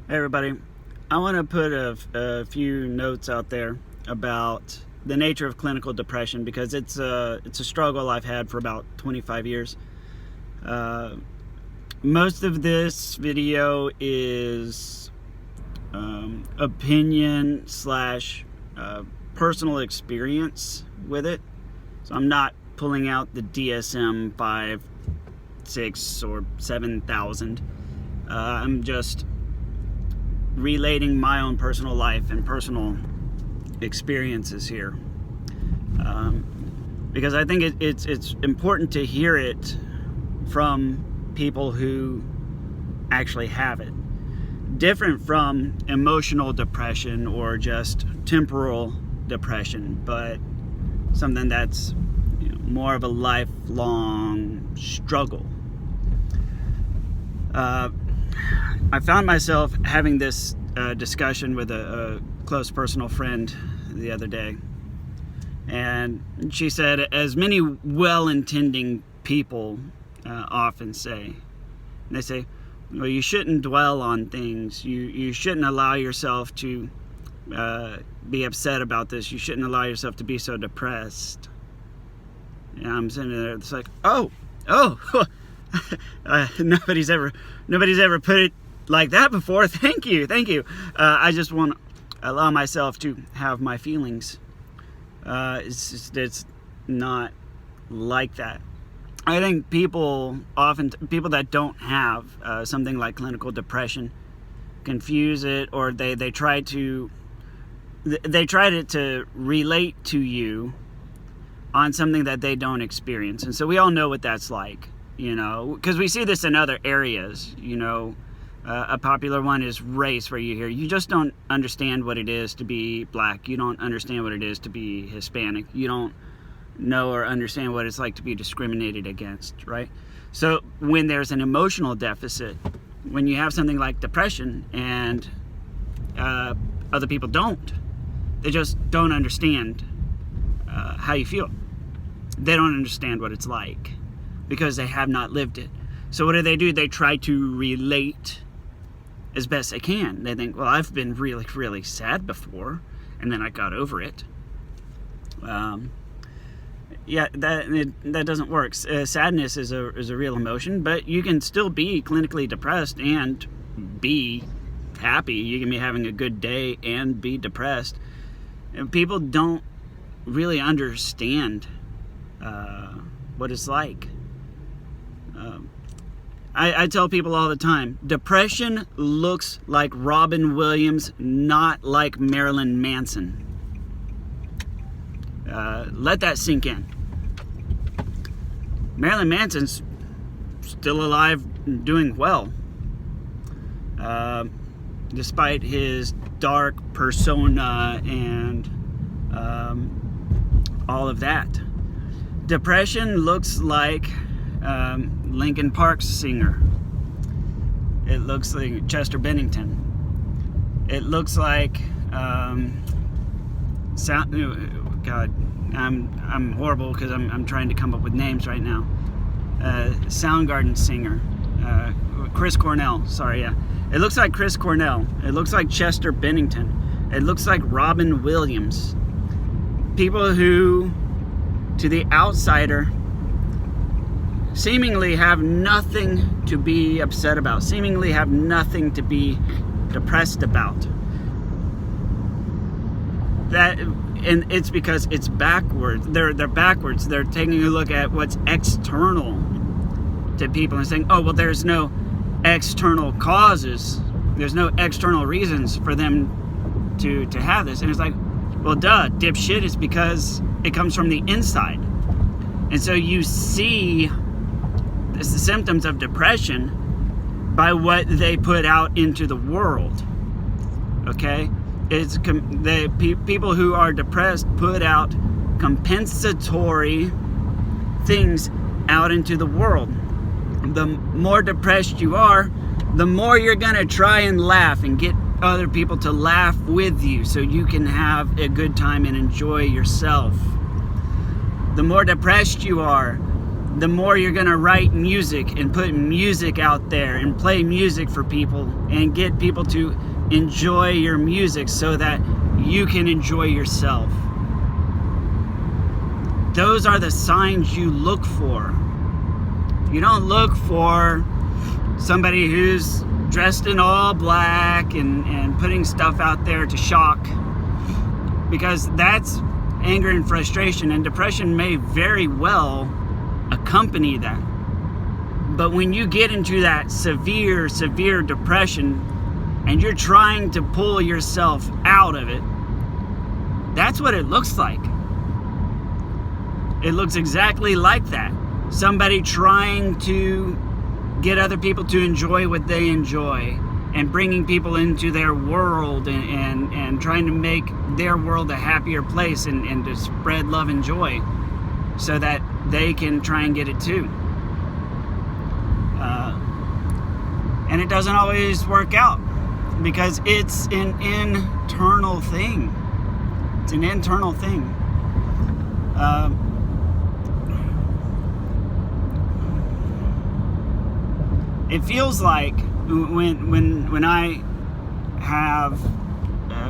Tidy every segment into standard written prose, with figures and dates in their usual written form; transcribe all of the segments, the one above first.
Hey everybody, I want to put a few notes out there about the nature of clinical depression because it's a struggle I've had for about 25 years. Most of this video is opinion slash personal experience with it. So I'm not pulling out the DSM 5, 6, or 7,000. I'm just relating my own personal life and personal experiences here, because I think it's important to hear it from people who actually have it. Different from emotional depression or just temporal depression, but something that's more of a lifelong struggle. I found myself having this discussion with a close personal friend the other day, and she said, as many well-intending people often say, they say, well, you shouldn't dwell on things. You shouldn't allow yourself to be upset about this. You shouldn't allow yourself to be so depressed. And I'm sitting there, it's like, oh, nobody's ever put it like that before. Thank you. I just want to allow myself to have my feelings. It's not like that. I think people that don't have something like clinical depression confuse it, or they try to relate to you on something that they don't experience. And so we all know what that's like, because we see this in other areas. A popular one is race, where you hear, you just don't understand what it is to be black. You don't understand what it is to be Hispanic. You don't know or understand what it's like to be discriminated against, right? So when there's an emotional deficit, when you have something like depression and other people don't, they just don't understand how you feel. They don't understand what it's like because they have not lived it. So what do? They try to relate as best they can. They think, well, I've been really, really sad before, and then I got over it. That doesn't work. Sadness is a real emotion, but you can still be clinically depressed and be happy. You can be having a good day and be depressed. And people don't really understand what it's like. I tell people all the time, depression looks like Robin Williams, not like Marilyn Manson. Let that sink in. Marilyn Manson's still alive and doing well, despite his dark persona and all of that. Depression looks like Linkin Park's singer. It looks like Chester Bennington. It looks like I'm horrible because I'm trying to come up with names right now. Soundgarden singer, Chris Cornell. Sorry, yeah. It looks like Chris Cornell. It looks like Chester Bennington. It looks like Robin Williams. People who, to the outsider, seemingly have nothing to be upset about, seemingly have nothing to be depressed about. And it's because it's backwards. They're backwards. They're taking a look at what's external to people and saying, oh, well, there's no external causes. There's no external reasons for them to have this. And it's like, well, duh, dipshit, it's because it comes from the inside. And so you see the symptoms of depression by what they put out into the world. Okay? It's people who are depressed put out compensatory things out into the world. The more depressed you are, the more you're going to try and laugh and get other people to laugh with you so you can have a good time and enjoy yourself. The more depressed you are, the more you're going to write music and put music out there and play music for people and get people to enjoy your music so that you can enjoy yourself. Those are the signs you look for. You don't look for somebody who's dressed in all black and putting stuff out there to shock, because that's anger and frustration, and depression may very well accompany that. But when you get into that severe depression and you're trying to pull yourself out of it, that's what it looks like. It looks exactly like that. Somebody trying to get other people to enjoy what they enjoy and bringing people into their world and trying to make their world a happier place and to spread love and joy so that they can try and get it too. And it doesn't always work out because it's an internal thing. It's an internal thing. It feels like when I have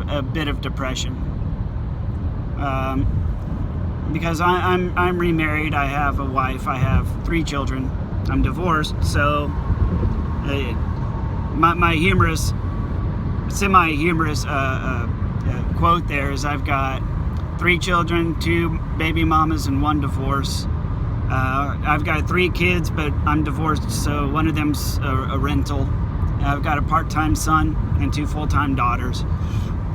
a bit of depression, because I'm remarried, I have a wife, I have 3 children, I'm divorced, so my humorous, semi-humorous quote there is I've got 3 children, 2 baby mamas, and 1 divorce. I've got 3 kids, but I'm divorced, so one of them's a rental. I've got a part-time son and 2 full-time daughters.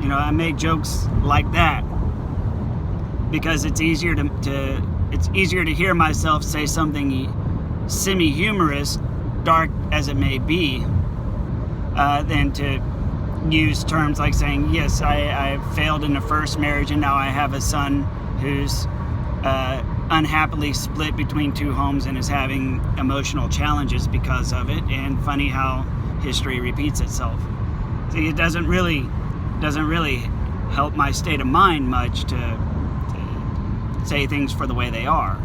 You know, I make jokes like that because it's easier to hear myself say something semi-humorous, dark as it may be, than to use terms like saying, yes, I failed in the first marriage and now I have a son who's unhappily split between 2 homes and is having emotional challenges because of it. And funny how history repeats itself. See, it doesn't really help my state of mind much to say things for the way they are.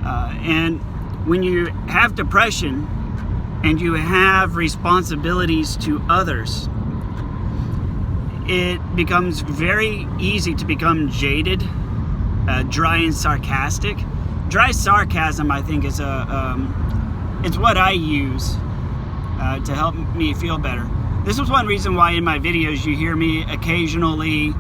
And when you have depression and you have responsibilities to others, it becomes very easy to become jaded, dry and sarcastic. Dry sarcasm, I think, is it's what I use to help me feel better. This is one reason why in my videos you hear me occasionally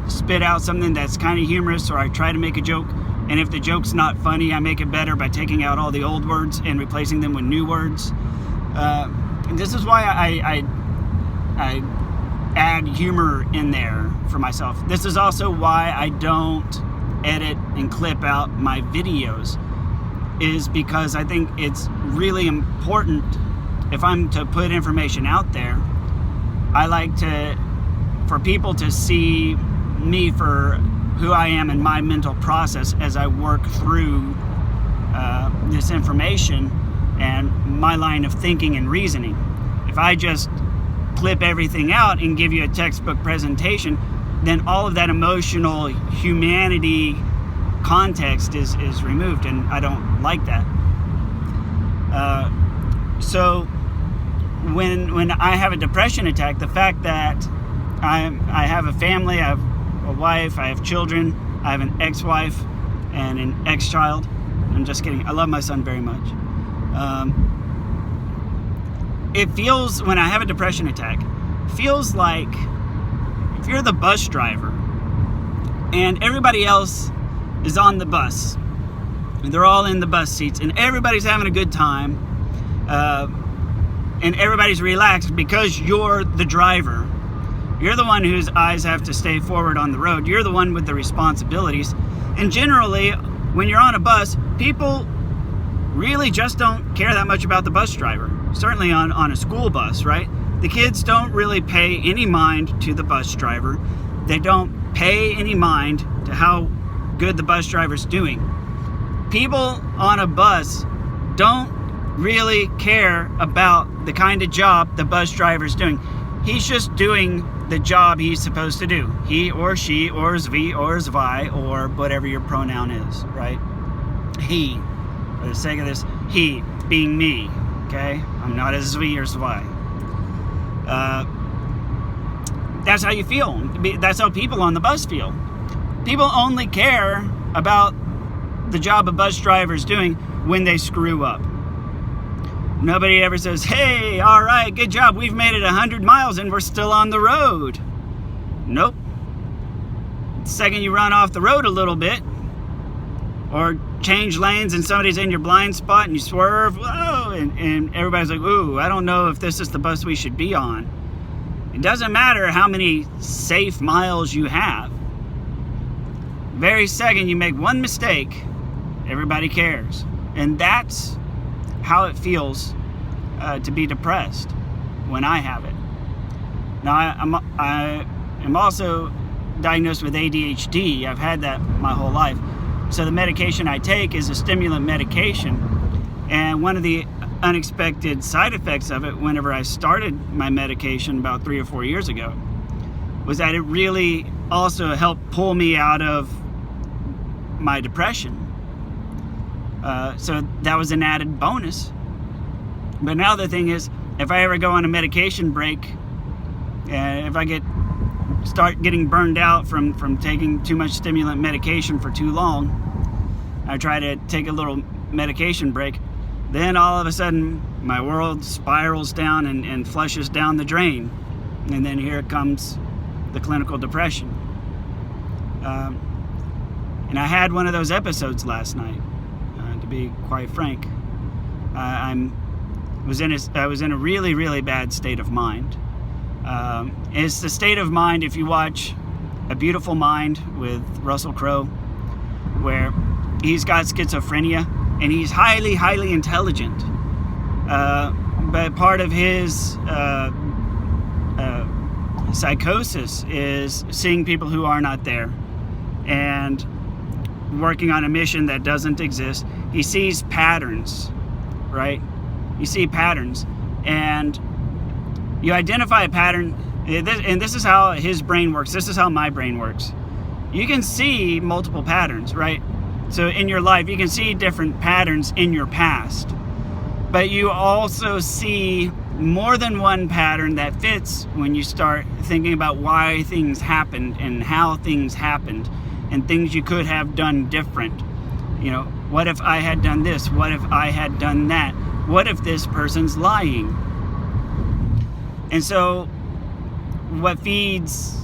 spit out something that's kind of humorous, or I try to make a joke, and if the joke's not funny, I make it better by taking out all the old words and replacing them with new words. And this is why I add humor in there for myself. This is also why I don't edit and clip out my videos, is because I think it's really important, if I'm to put information out there, I like for people to see me for who I am and my mental process as I work through this information and my line of thinking and reasoning. If I just clip everything out and give you a textbook presentation, then all of that emotional humanity context is removed, and I don't like that. So when I have a depression attack, the fact that I have a family, I have a wife, I have children, I have an ex-wife and an ex-child. I'm just kidding. I love my son very much. It feels, when I have a depression attack, feels like if you're the bus driver and everybody else is on the bus and they're all in the bus seats and everybody's having a good time, and everybody's relaxed because you're the driver. You're the one whose eyes have to stay forward on the road. You're the one with the responsibilities. And generally, when you're on a bus, people really just don't care that much about the bus driver. Certainly on a school bus, right? The kids don't really pay any mind to the bus driver. They don't pay any mind to how good the bus driver's doing. People on a bus don't really care about the kind of job the bus driver's doing. He's just doing the job he's supposed to do. He or she or zvi or zvi or whatever your pronoun is, right? he, for the sake of this, he being me, okay? I'm not a Z or Y. That's how you feel. That's how people on the bus feel. People only care about the job a bus driver is doing when they screw up. Nobody ever says, hey, all right, good job, we've made it 100 miles and we're still on the road. Nope. The second you run off the road a little bit, or change lanes and somebody's in your blind spot and you swerve, whoa, and everybody's like, ooh, I don't know if this is the bus we should be on. It doesn't matter how many safe miles you have. Very second you make one mistake, everybody cares. And that's how it feels to be depressed when I have it. Now, I am also diagnosed with ADHD. I've had that my whole life. So the medication I take is a stimulant medication. And one of the unexpected side effects of it whenever I started my medication about 3 or 4 years ago was that it really also helped pull me out of my depression. So that was an added bonus. But now the thing is, if I ever go on a medication break, if I start getting burned out from taking too much stimulant medication for too long, I try to take a little medication break, then all of a sudden my world spirals down and flushes down the drain. And then here comes the clinical depression. And I had one of those episodes last night, to be quite frank. I was in a really, really bad state of mind. It's the state of mind, if you watch A Beautiful Mind with Russell Crowe, where he's got schizophrenia and he's highly, highly intelligent. But part of his psychosis is seeing people who are not there and working on a mission that doesn't exist. He sees patterns, right? You see patterns, and you identify a pattern, and this is how his brain works. This is how my brain works. You can see multiple patterns, right? So in your life, you can see different patterns in your past, but you also see more than one pattern that fits when you start thinking about why things happened and how things happened and things you could have done different. You know, what if I had done this? What if I had done that? What if this person's lying? And so what feeds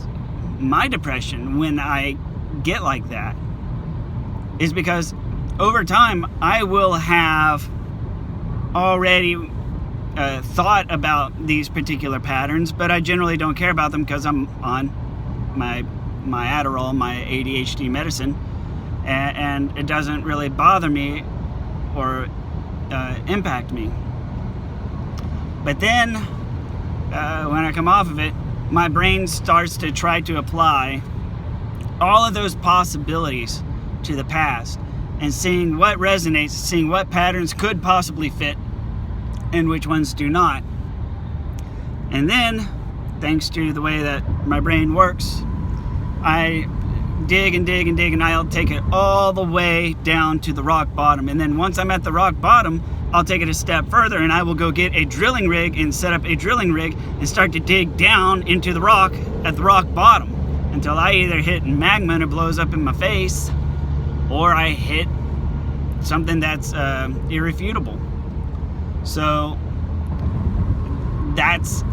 my depression when I get like that is because over time I will have already thought about these particular patterns, but I generally don't care about them because I'm on my Adderall, my ADHD medicine, and it doesn't really bother me or impact me. But then when I come off of it, my brain starts to try to apply all of those possibilities to the past and seeing what resonates, seeing what patterns could possibly fit and which ones do not. And then, thanks to the way that my brain works, I dig and dig and dig, and I'll take it all the way down to the rock bottom. And then once I'm at the rock bottom, I'll take it a step further and I will go get a drilling rig and set up a drilling rig and start to dig down into the rock at the rock bottom until I either hit magma and it blows up in my face, or I hit something that's irrefutable. So that's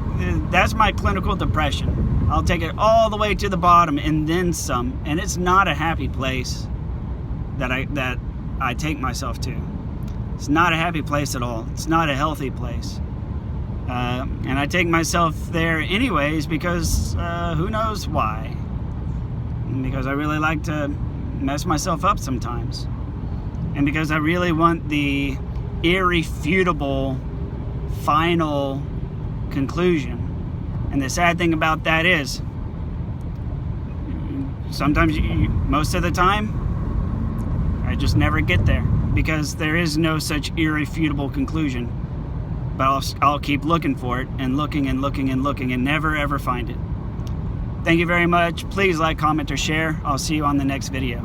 my clinical depression. I'll take it all the way to the bottom and then some, and it's not a happy place that I take myself to. It's not a happy place at all. It's not a healthy place. And I take myself there anyways because who knows why. Because I really like to mess myself up sometimes. And because I really want the irrefutable final conclusion. And the sad thing about that is, sometimes, most of the time, I just never get there. Because there is no such irrefutable conclusion. But I'll keep looking for it, and looking and looking and looking, and never ever find it. Thank you very much. Please like, comment, or share. I'll see you on the next video.